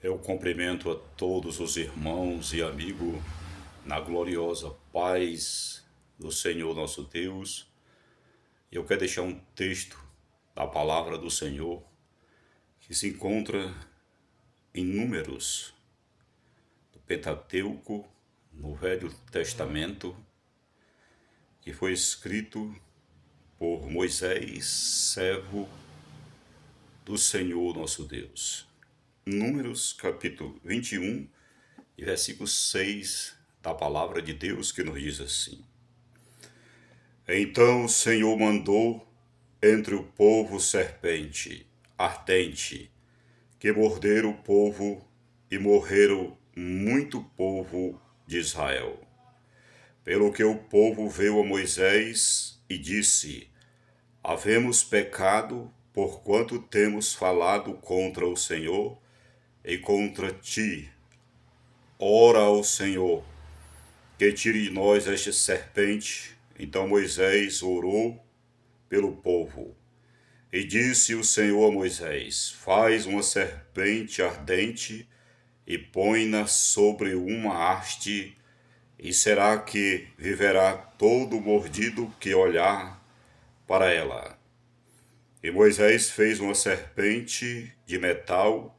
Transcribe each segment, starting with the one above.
Eu cumprimento a todos os irmãos e amigos na gloriosa paz do Senhor nosso Deus. Eu quero deixar um texto da palavra do Senhor que se encontra em Números, do Pentateuco, no Velho Testamento, que foi escrito por Moisés, servo do Senhor nosso Deus. Números capítulo 21 e versículo 6 da palavra de Deus, que nos diz assim: Então o Senhor mandou entre o povo serpente ardente, que morderam o povo, e morreram muito povo de Israel. Pelo que o povo veio a Moisés e disse: Havemos pecado, porquanto temos falado contra o Senhor e contra ti. Ora ao Senhor, que tire de nós esta serpente. Então Moisés orou pelo povo. E disse o Senhor a Moisés: Faz uma serpente ardente e põe-na sobre uma haste, e será que viverá todo mordido que olhar para ela. E Moisés fez uma serpente de metal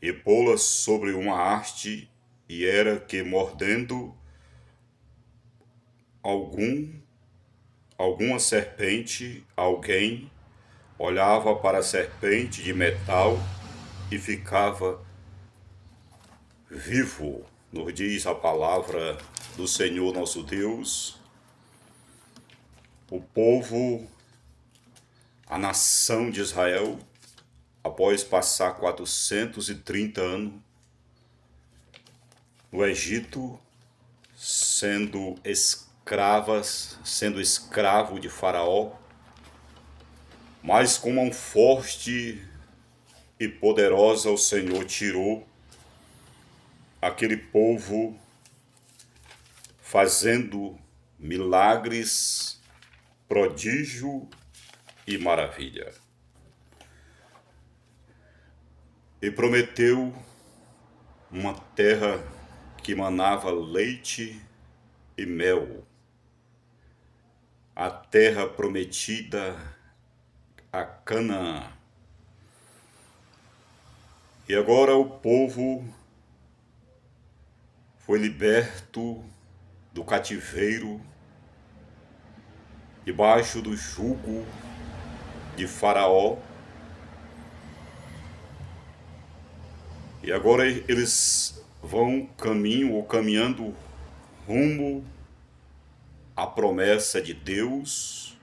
e pô-la sobre uma haste, e era que mordendo alguma serpente, alguém olhava para a serpente de metal e ficava vivo. Nos diz a palavra do Senhor nosso Deus. O povo, a nação de Israel, após passar 430 anos no Egito, sendo escravo de Faraó, mas com mão forte e poderosa o Senhor tirou aquele povo, fazendo milagres, prodígio e maravilha. E prometeu uma terra que manava leite e mel, a terra prometida a Canaã. E agora o povo foi liberto do cativeiro, debaixo do jugo de Faraó. E agora eles vão caminhando rumo à promessa de Deus,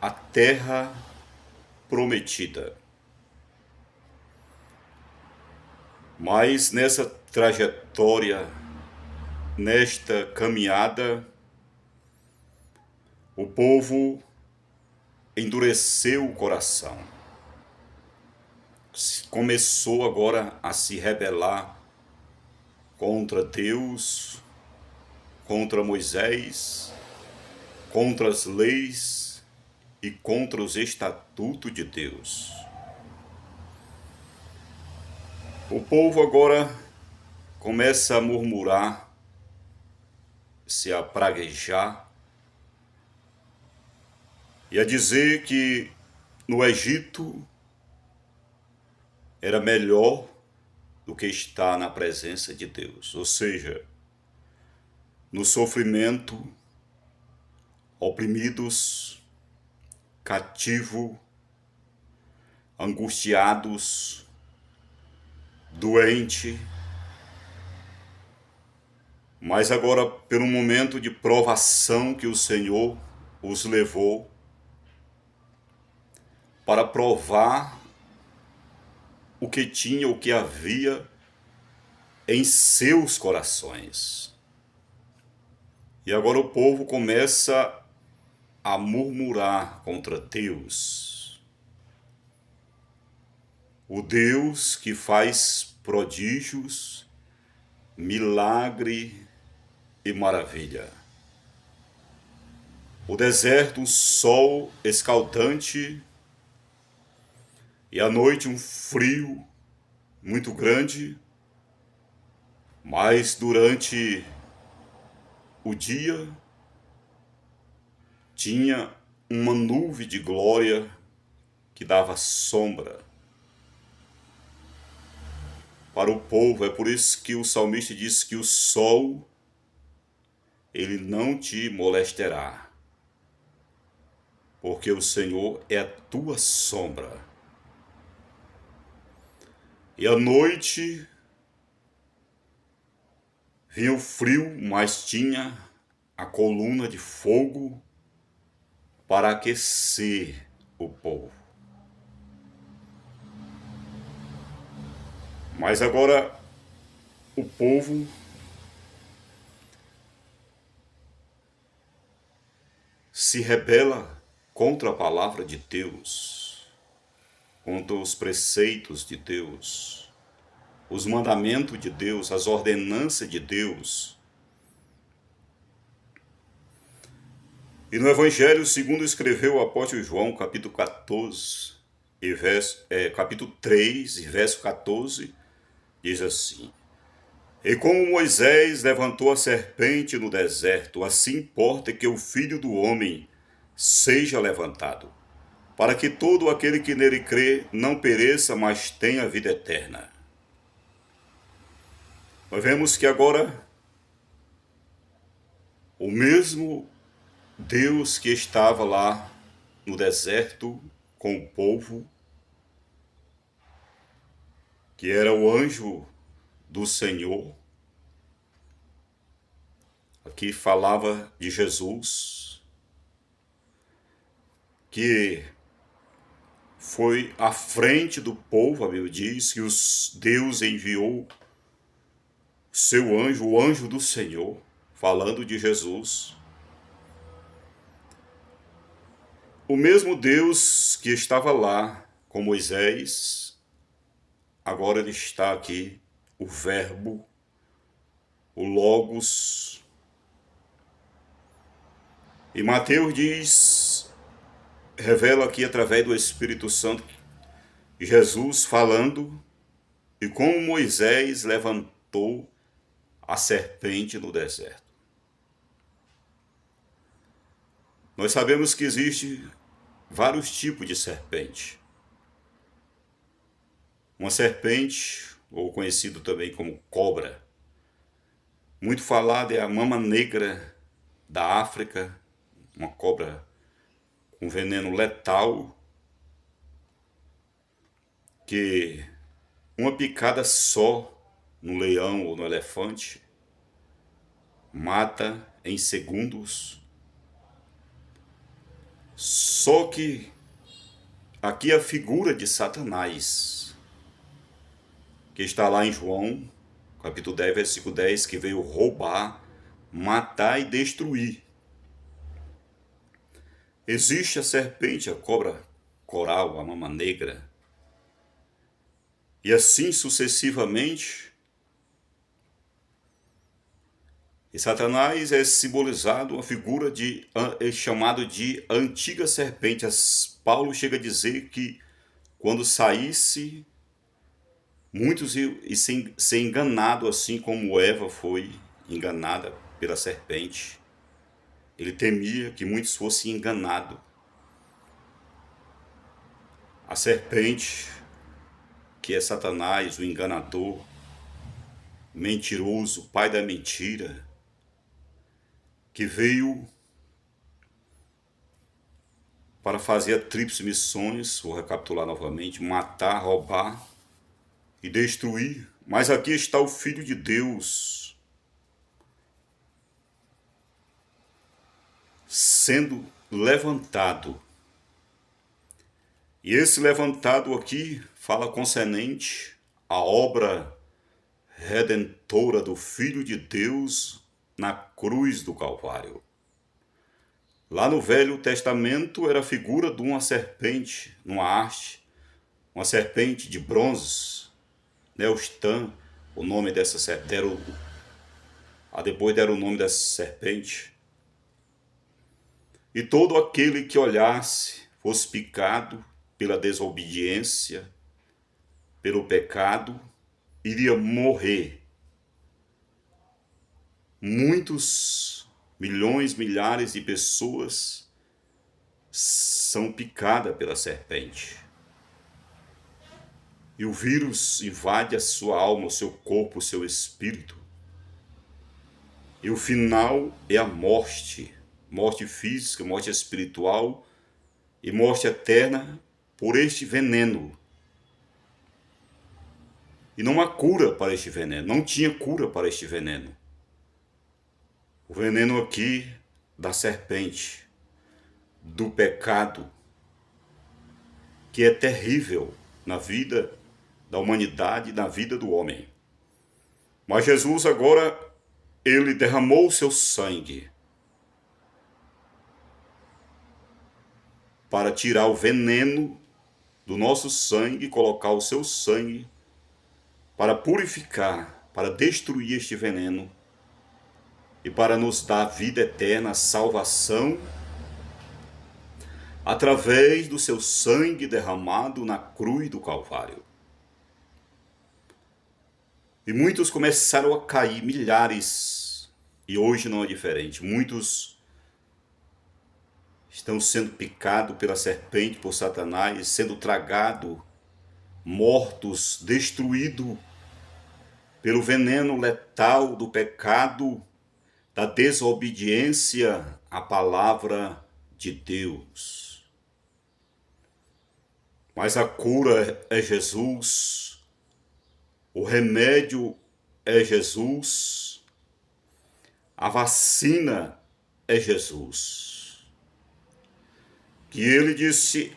a terra prometida. Mas nessa trajetória, nesta caminhada, o povo endureceu o coração. Começou agora a se rebelar contra Deus, contra Moisés, contra as leis e contra os estatutos de Deus. O povo agora começa a murmurar, se a praguejar e a dizer que no Egito era melhor do que estar na presença de Deus. Ou seja, no sofrimento, oprimidos, cativos, angustiados, doentes, mas agora pelo momento de provação que o Senhor os levou para provar o que tinha, o que havia em seus corações. E agora o povo começa a murmurar contra Deus. O Deus que faz prodígios, milagre e maravilha. O deserto, um sol escaldante, e à noite um frio muito grande, mas durante o dia tinha uma nuvem de glória que dava sombra para o povo. É por isso que o salmista diz que o sol ele não te molestará, porque o Senhor é a tua sombra. E à noite vinha o frio, mas tinha a coluna de fogo para aquecer o povo. Mas agora o povo se rebela contra a palavra de Deus, contra os preceitos de Deus, os mandamentos de Deus, as ordenanças de Deus. E no Evangelho, segundo escreveu o apóstolo João, capítulo 14, capítulo 3, e verso 14, diz assim: E como Moisés levantou a serpente no deserto, assim importa que o Filho do Homem seja levantado, para que todo aquele que nele crê não pereça, mas tenha a vida eterna. Nós vemos que agora o mesmo Deus que estava lá no deserto com o povo, que era o anjo do Senhor, aqui falava de Jesus, que foi à frente do povo. A Bíblia diz que Deus enviou seu anjo, o anjo do Senhor, falando de Jesus. O mesmo Deus que estava lá com Moisés, agora ele está aqui, o Verbo, o Logos. E Mateus diz, revela aqui através do Espírito Santo, Jesus falando, e como Moisés levantou a serpente no deserto. Nós sabemos que existe vários tipos de serpente. Uma serpente, ou conhecido também como cobra, muito falada, é a mama negra da África, uma cobra com veneno letal, que uma picada só no leão ou no elefante mata em segundos. Só que aqui a figura de Satanás, que está lá em João, capítulo 10, versículo 10, que veio roubar, matar e destruir. Existe a serpente, a cobra coral, a mama negra, e assim sucessivamente. E Satanás é simbolizado uma figura chamado de antiga serpente. Paulo chega a dizer que quando saísse, muitos iam ser enganados, assim como Eva foi enganada pela serpente. Ele temia que muitos fossem enganados. A serpente, que é Satanás, o enganador, mentiroso, pai da mentira, que veio para fazer a tríplice missões, vou recapitular novamente: matar, roubar e destruir. Mas aqui está o Filho de Deus sendo levantado. E esse levantado aqui fala concernente à obra redentora do Filho de Deus na cruz do Calvário. Lá no Velho Testamento era a figura de uma serpente, numa haste, uma serpente de bronze, Neostan, o nome dessa serpente, depois deram o nome dessa serpente. E todo aquele que olhasse, fosse picado pela desobediência, pelo pecado, iria morrer. Muitos, milhões, milhares de pessoas são picadas pela serpente. E o vírus invade a sua alma, o seu corpo, o seu espírito. E o final é a morte. Morte física, morte espiritual e morte eterna por este veneno. E não há cura para este veneno. Não tinha cura para este veneno. O veneno aqui da serpente, do pecado, que é terrível na vida da humanidade, na vida do homem. Mas Jesus agora, ele derramou o seu sangue para tirar o veneno do nosso sangue, colocar o seu sangue para purificar, para destruir este veneno e para nos dar vida eterna, salvação, através do seu sangue derramado na cruz do Calvário. E muitos começaram a cair, milhares, e hoje não é diferente. Muitos estão sendo picados pela serpente, por Satanás, sendo tragados, mortos, destruídos pelo veneno letal do pecado, da desobediência à palavra de Deus. Mas a cura é Jesus, o remédio é Jesus, a vacina é Jesus. Que ele disse: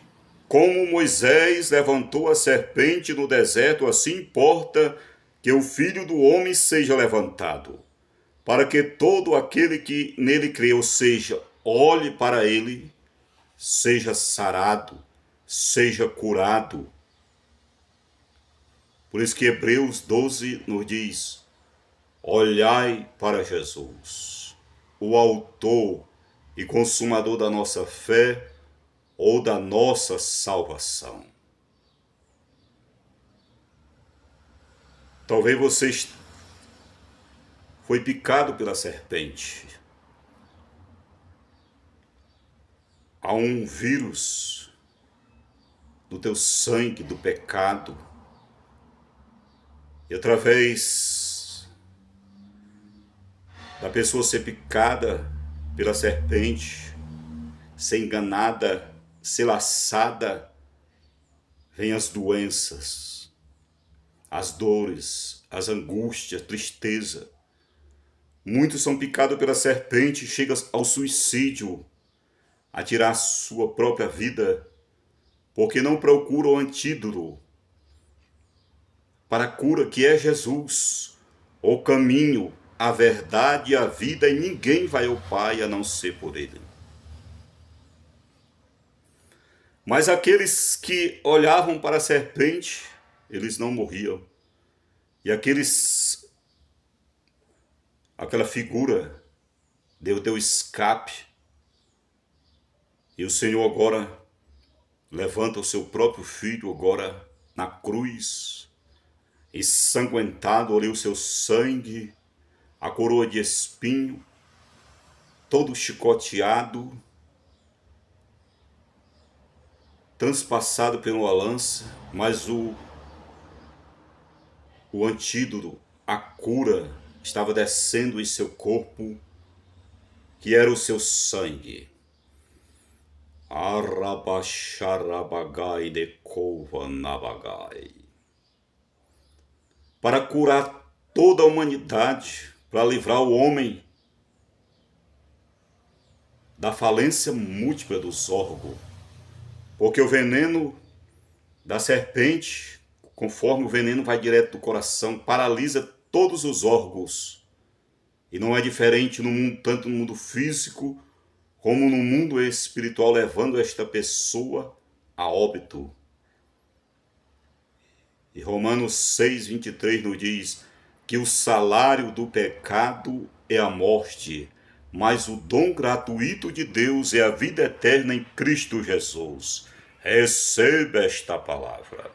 como Moisés levantou a serpente no deserto, assim importa que o Filho do Homem seja levantado, para que todo aquele que nele crê, ou seja, olhe para ele, seja sarado, seja curado. Por isso que Hebreus 12 nos diz: olhai para Jesus, o autor e consumador da nossa fé ou da nossa salvação. Talvez você foi picado pela serpente. Há um vírus no teu sangue do pecado. E através da pessoa ser picada pela serpente, ser enganada, ser laçada, vem as doenças, as dores, as angústias, a tristeza. Muitos são picados pela serpente e chegam ao suicídio, a tirar a sua própria vida, porque não procuram o antídoto para a cura, que é Jesus, o caminho, a verdade e a vida, e ninguém vai ao Pai a não ser por Ele. Mas aqueles que olhavam para a serpente, eles não morriam. E aquela figura deu escape. E o Senhor agora levanta o seu próprio filho, agora na cruz, ensanguentado ali o seu sangue, a coroa de espinho, todo chicoteado, transpassado por uma lança, mas o antídoto, a cura, estava descendo em seu corpo, que era o seu sangue. Arabacharabagai de Kovanabagai. Para curar toda a humanidade, para livrar o homem da falência múltipla dos órgãos. Porque o veneno da serpente, conforme o veneno vai direto do coração, paralisa todos os órgãos. E não é diferente no mundo, tanto no mundo físico, como no mundo espiritual, levando esta pessoa a óbito. E Romanos 6:23 nos diz que o salário do pecado é a morte, mas o dom gratuito de Deus é a vida eterna em Cristo Jesus. Receba esta palavra.